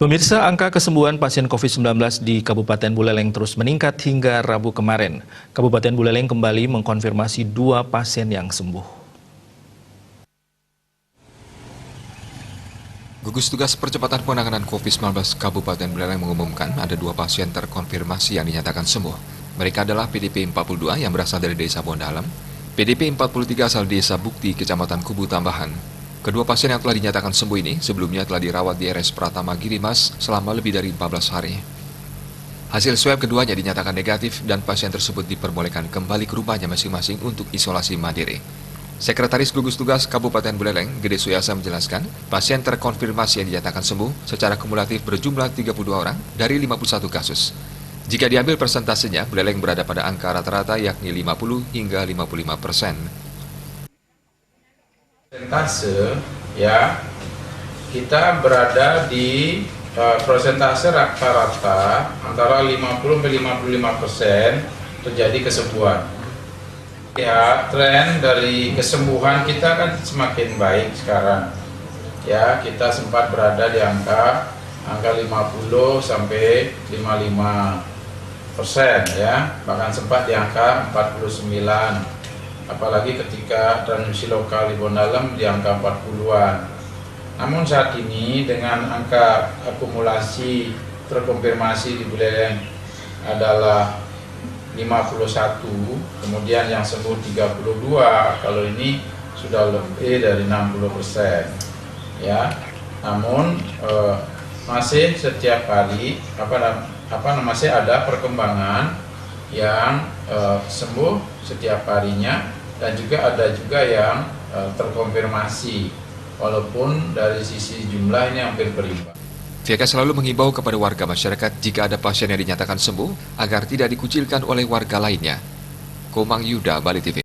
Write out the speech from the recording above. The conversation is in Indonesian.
Pemirsa, angka kesembuhan pasien COVID-19 di Kabupaten Buleleng terus meningkat hingga Rabu kemarin. Kabupaten Buleleng kembali mengkonfirmasi 2 pasien yang sembuh. Gugus Tugas Percepatan Penanganan COVID-19 Kabupaten Buleleng mengumumkan ada 2 pasien terkonfirmasi yang dinyatakan sembuh. Mereka adalah PDP 42 yang berasal dari Desa Bondalam, PDP 43 asal Desa Bukti, Kecamatan Kubu Tambahan. Kedua pasien yang telah dinyatakan sembuh ini sebelumnya telah dirawat di RS Pratama Girimas selama lebih dari 14 hari. Hasil swab keduanya dinyatakan negatif dan pasien tersebut diperbolehkan kembali ke rumahnya masing-masing untuk isolasi mandiri. Sekretaris Gugus Tugas Kabupaten Buleleng, Gede Suyasa menjelaskan, pasien terkonfirmasi yang dinyatakan sembuh secara kumulatif berjumlah 32 orang dari 51 kasus. Jika diambil persentasenya, Buleleng berada pada angka rata-rata yakni 50 hingga 55%. Persentase ya, kita berada di persentase rata-rata antara 50-55% terjadi kesembuhan. Ya, tren dari kesembuhan kita kan semakin baik sekarang. Ya, kita sempat berada di angka 50 sampai 55% ya, bahkan sempat di angka 49. Apalagi ketika transmisi lokal di Bondalam di angka 40-an. Namun saat ini dengan angka akumulasi terkonfirmasi di Buleleng adalah 51, kemudian yang sembuh 32, kalau ini sudah lebih dari 60%. Ya. Namun masih setiap hari masih ada perkembangan yang sembuh setiap harinya. Dan juga ada yang terkonfirmasi, walaupun dari sisi jumlah ini hampir berimbang. VK selalu mengimbau kepada warga masyarakat jika ada pasien yang dinyatakan sembuh agar tidak dikucilkan oleh warga lainnya. Komang Yuda, Bali TV.